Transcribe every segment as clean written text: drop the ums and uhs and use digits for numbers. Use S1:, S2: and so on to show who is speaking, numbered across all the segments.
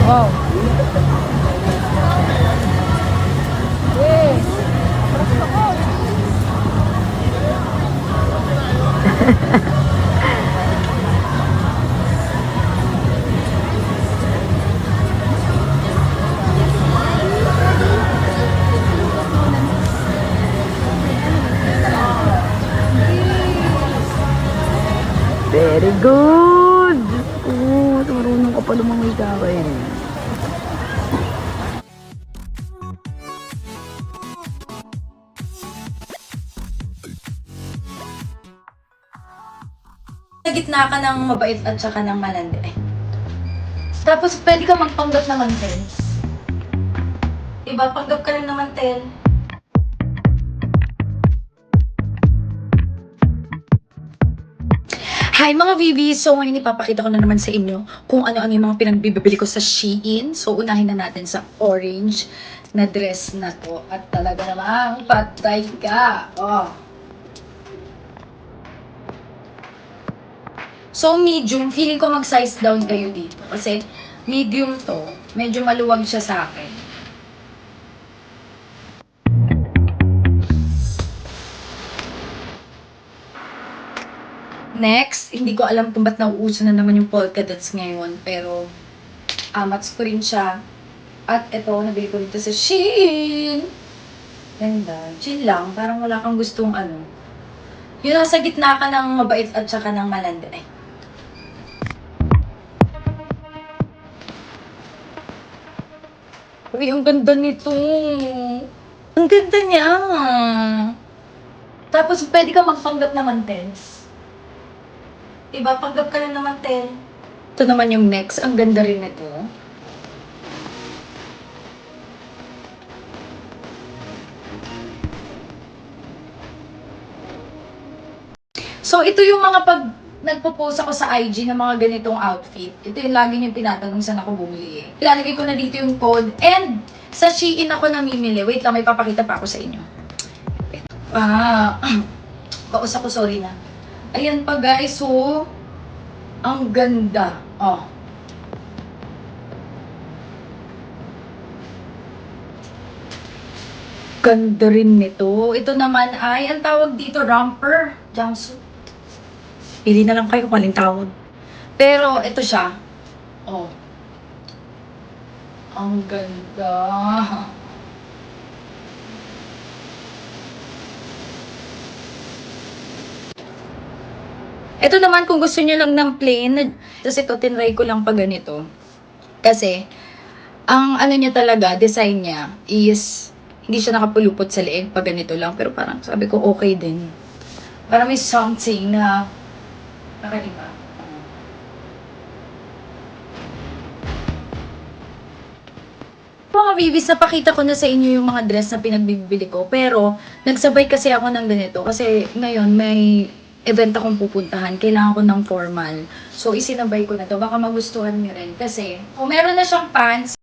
S1: Wow. Yes. Very good! Oo, marunong ka pa lumangoy sa akin.
S2: Sa gitna ka ng mabait at saka ng malandi. Tapos pwede ka magpanggap ng mantel. Diba? Panggap ka lang ng mantel. Hi mga babies! So ngayon ipapakita ko na naman sa inyo kung ano-ano yung mga pinagbibili ko sa Shein. So unahin na natin sa orange na dress na to. At talaga namang patay ka. Oh. So medium, feeling ko mag-size down kayo dito. Kasi medium to, medyo maluwag siya sa akin. Next, hindi ko alam kung ba't nauuso na naman yung polka dots ngayon. Pero, amats ko rin siya. At ito, nabili ko dito sa Shein. Ganda. Chill lang. Parang wala kang gustong ano. Yung nasa gitna ka ng mabait at saka ng malandi. Uy, ang ganda nito. Ang ganda niya. Tapos, pwede ka magpanggap naman, Tens. Diba? Panggap ka lang naman, Ten. Ito naman yung next. Ang ganda rin nito. So, ito yung mga pag nagpo-post ako sa IG ng mga ganitong outfit. Ito yung lagi niyong tinatanong saan ako bumili eh. Ilalagay ko na dito yung code. And, sa Shein ako namimili. Wait lang, may papakita pa ako sa inyo. Baos ako, sorry na. Ayan pa guys, so, ang ganda. Oh. Ganda rin nito. Ito naman ay, ang tawag dito, romper. Jumpsuit. Pili na lang kayo kung aling tawag. Pero, ito siya. Oh. Ang ganda. Ito naman, kung gusto niyo lang ng plain, tapos ito, tinry ko lang pa ganito. Kasi, ang ano niya talaga, design niya, is, hindi siya nakapulupot sa leeg pag ganito lang. Pero parang sabi ko, okay din. Parang may something na, nakaliba. Mga babies, napakita ko na sa inyo yung mga dress na pinagbibili ko. Pero, nagsabay kasi ako ng ganito. Kasi ngayon, may event akong pupuntahan. Kailangan ko ng formal. So, isinabay ko na to. Baka magustuhan nyo rin. Kasi, kung meron na siyang pants,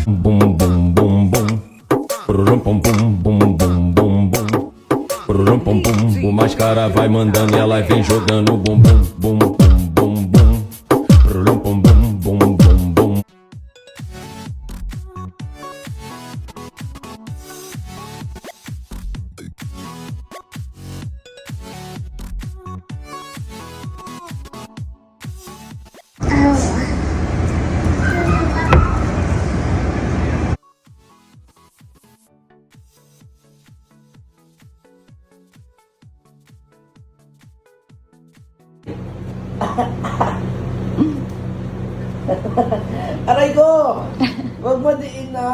S3: Boom boom boom boom. Purum pum pum bum bum bum bum. Purum pum pum. O mascara vai mandando e ela vem jogando bum bum bum bum bum bum. Purum pum bum bum bum bum.
S4: Aray ko! Huwag mo diin na!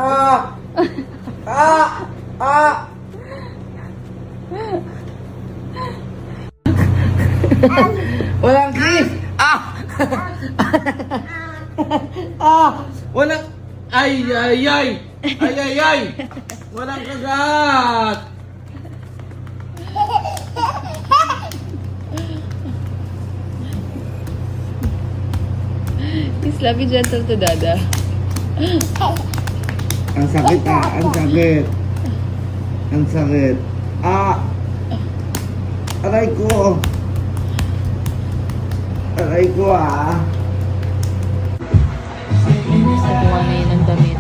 S4: Ah! Ah! Walang kiss! Ah! Ah! Walang... Ay, ay, ay! Ay, ay, ay! Walang kagat!
S1: Please love you gentle to Dada.
S4: Ang sakit ah, ang sakit. Ang sakit. Ah! Aray ko. Aray ko ah.
S1: Nagawa na yun ng damit.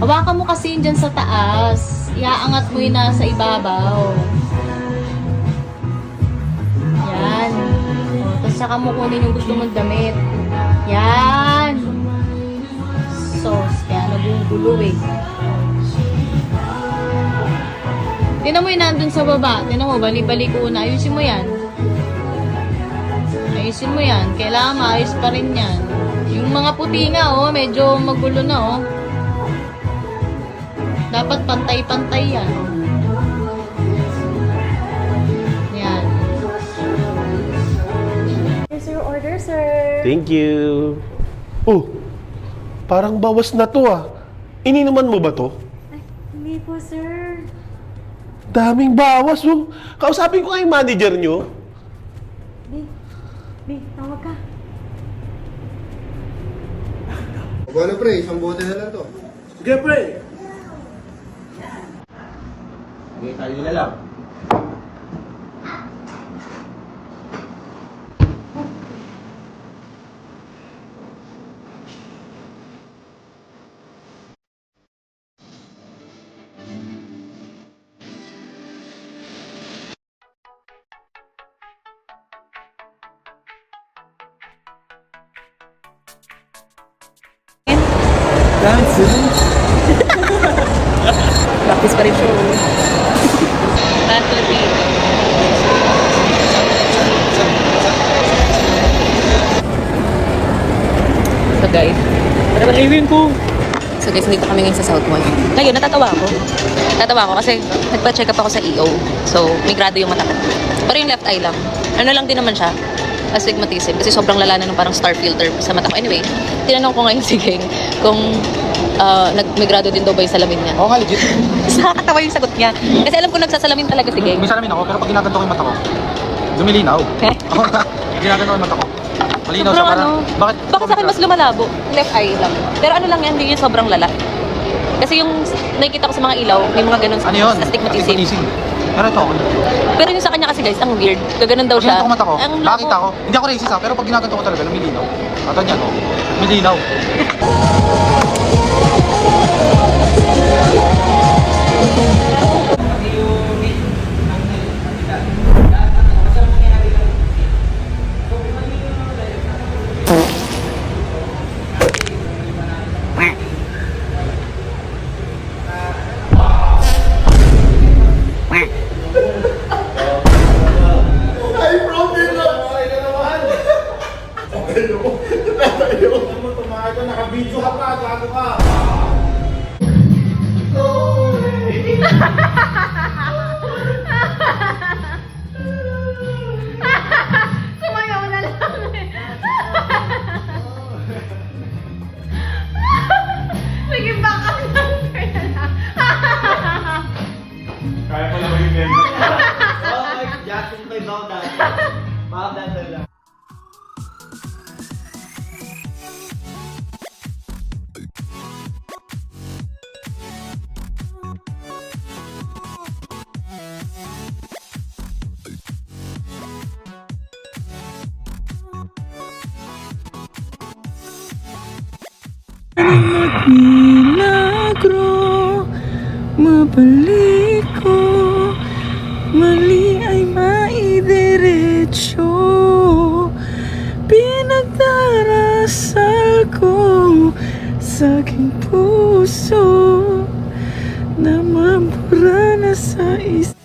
S1: Hawakan mo kasi yun dyan sa taas. Iaangat mo yun nasa ibabaw. Yan. O, tapos saka mo kunin yung gusto mong damit. Yan. Sos. Kaya nagugulo eh. Tinan mo yun nandun sa baba. Tinan mo, bali-bali ko na. Ayusin mo yan. Ayusin mo yan. Kailangan maayos pa rin yan. Yung mga puti nga, oh, medyo magulo na, oh. Dapat pantay-pantay yan. Yan.
S5: Here's your order, sir.
S6: Thank you. Oh, parang bawas na to ah. Ininuman mo ba to?
S5: Hindi po, sir.
S6: Daming bawas oh. Kausapin ko nga yung manager nyo.
S5: Bi, tawag ka.
S7: Bueno, pre, isang bote na lang to.
S6: Sige, pre.
S4: Okay, tayo na lang.
S1: Practice pa rin siya. Lahat Filipino. So guys, para malibin ko. So guys, nandito kami ngayon sa South Mall. Ngayon, natatawa ako. Natatawa ako kasi nagpa-check up ako sa EO. So, migrado yung mata ko. Pero yung left eye lang. Ano lang din naman siya. Astigmatism. Kasi sobrang lala na nung parang star filter sa mata ko. Anyway, tinanong ko ngayon si Geng kung nagmigrado din daw ba yung salamin niya.
S8: Oo nga, legit.
S1: Nakakatawa yung sagot niya. Kasi alam ko nagsasalamin talaga si Geng.
S8: May salamin ako, pero pag ginaganto ko yung mata ko, lumilinaw.
S1: Eh?
S8: Oo nga, ginaganto ko yung mata ko. Malinaw siya,
S1: Sobrang
S8: parang,
S1: ano?
S8: bakit?
S1: Baka sa akin mas lumalabo. Left eye lang. Pero ano lang yan, hindi yun sobrang lala. Kasi yung nakikita ko sa mga ilaw, may mga ganun
S8: Ano yun?
S1: astigmatism.
S8: Pero ito ako.
S1: Pero yung sa kanya kasi guys, ang weird. Gaganon daw siya.
S8: Ginanto ko mata ko,
S1: Ang
S8: nakita
S1: labo.
S8: ko. Hindi ako racist pero pag ginaganto ko talaga, lumilinaw. Katan yan, oh. Lumilinaw.
S5: Sumayaw na lang. Sige, back up lang, sir, na lang.
S6: Kaya pala ba yung member?
S4: Justin by Baudan. Baudan na lang.
S9: Milagro, mabalik ko, mali ay maidiretso. Pinagdarasal ko sa aking puso na mabura na sa isip.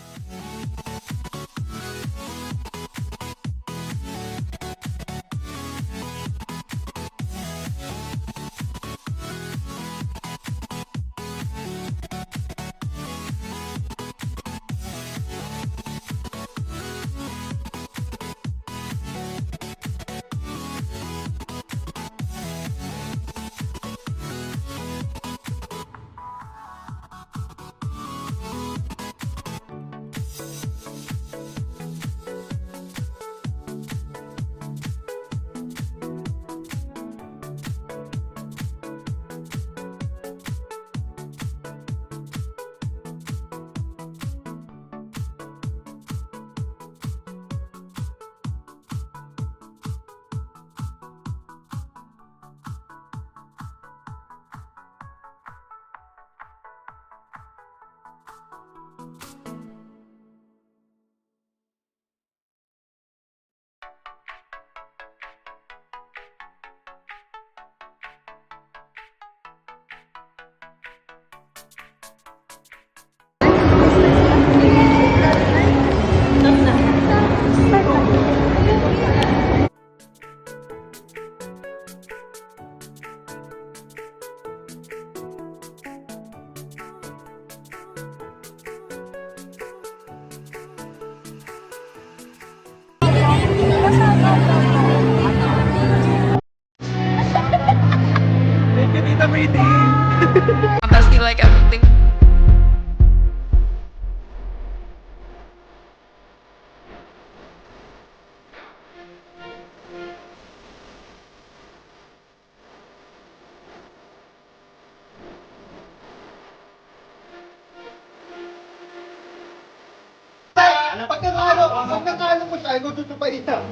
S7: Pag nakala mo siya, gututupain na.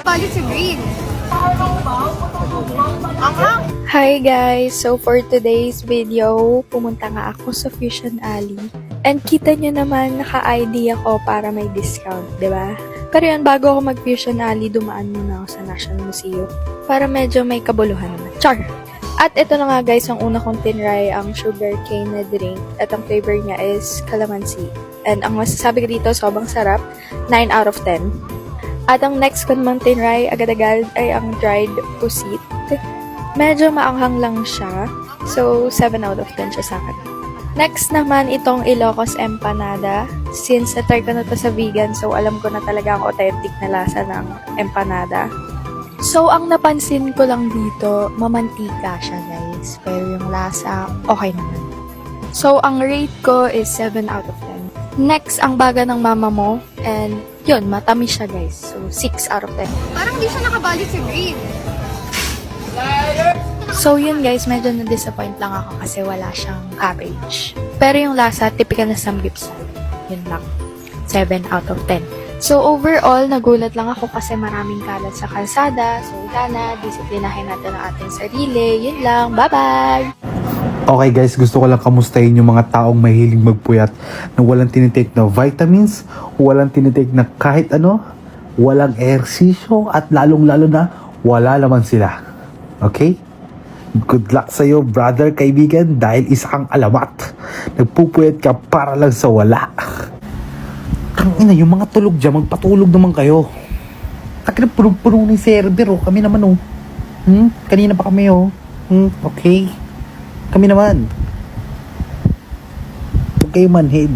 S5: Bali si Green.
S10: Hi guys! So for today's video, pumunta nga ako sa Fusion Alley. And kita nyo naman, naka-ID ako para may discount, di ba? Pero yun, bago ako mag-Fusion Alley, dumaan muna ako sa National Museum para medyo may kabuluhan naman. Char! At ito na nga guys, ang una kong tinry ang sugarcane na drink at ang flavor niya is calamansi. And ang masasabi ko dito, sobrang sarap, 9 out of 10. At ang next ko naman tinry, agad-agad, ay ang dried pusit. Medyo maanghang lang siya. So, 7 out of 10 siya sa akin. Next naman, itong Ilocos Empanada. Since na-try ko na to sa vegan, so alam ko na talaga ang authentic na lasa ng empanada. So, ang napansin ko lang dito, mamantika siya guys. Pero yung lasa, okay naman. So, ang rate ko is 7 out of 10. Next, ang baga ng mama mo. And, yun, matamis siya guys. So, 6 out of 10.
S5: Parang di siya nakabali si Green.
S10: So yun guys, medyo na-disappoint lang ako kasi wala siyang cabbage. Pero yung lasa, typical na samgipsal. Yun lang. 7 out of 10. So overall, nagulat lang ako kasi maraming kalat sa kalsada. So sana, disiplinahin natin ang ating sarili. Yun lang. Bye-bye!
S8: Okay guys, gusto ko lang kamustahin yung mga taong mahilig magpuyat na walang tinitake na vitamins, walang tinitake na kahit ano, walang ehersisyo at lalong-lalo na wala naman sila. Okay? Good luck sa'yo, brother, kaibigan, dahil isa kang alamat. Nagpupuyat ka para lang sa wala. Tangina, yung mga tulog dyan, magpatulog naman kayo. Takin na punong-punong ng server, oh. Kami naman, oh. Kanina pa kami, oh. Okay. Kami naman. Huwag kayo manhid.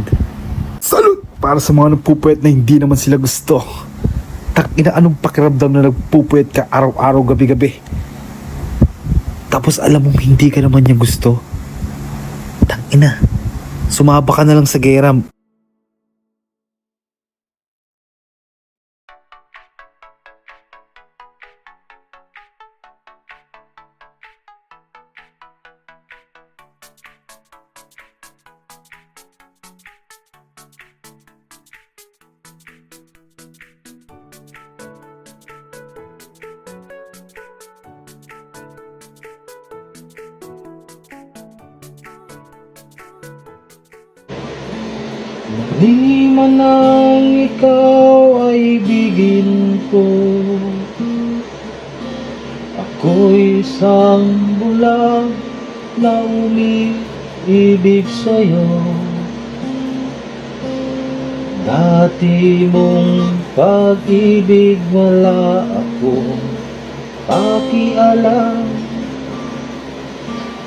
S8: Salute! Para sa mga nagpupuyat na hindi naman sila gusto. Takina, anong pakiramdam na nagpupuyat ka araw-araw, gabi-gabi? Tapos alam mong hindi ka naman niya gusto. Tangina, sumaba ka na lang sa gera. Di man ang ikaw ay ibigin ko, ako'y isang bulag na umiibig sa'yo. Dati mong pag-ibig wala akong pakialam.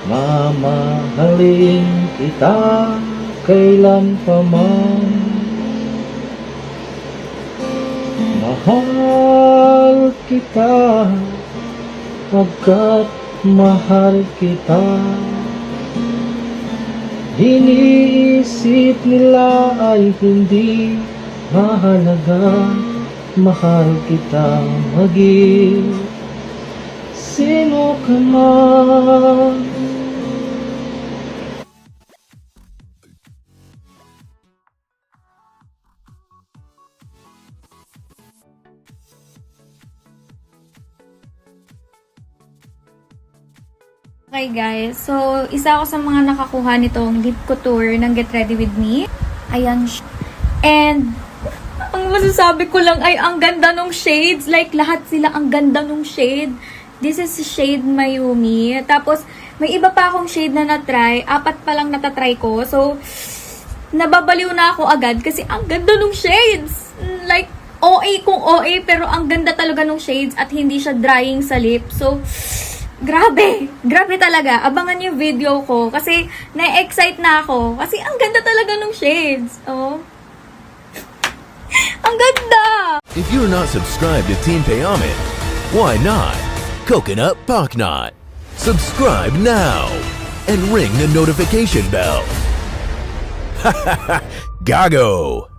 S8: Mamahalin kita kailan pa man. Mahal kita pagkat mahal kita. Iniisip nila ay hindi mahalaga. Mahal kita maging sino ka man.
S5: Okay guys, so isa ako sa mga nakakuha nitong Lip Couture ng Get Ready With Me. Ayan siya. And ang masasabi ko lang ay ang ganda nung shades. Like lahat sila ang ganda nung shade. This is shade Mayumi. Tapos may iba pa akong shade na na-try. 4 pa lang natatry ko. So nababaliw na ako agad kasi ang ganda nung shades. Like OA kung OA pero ang ganda talaga nung shades at hindi siya drying sa lip. So Grabe! Grabe talaga. Abangan yung video ko kasi na-excite na ako. Kasi ang ganda talaga ng shades. Oh. Ang ganda!
S3: If you're not subscribed to Team Payaman, why not? Coconut Pocknot. Subscribe now and ring the notification bell. Gago!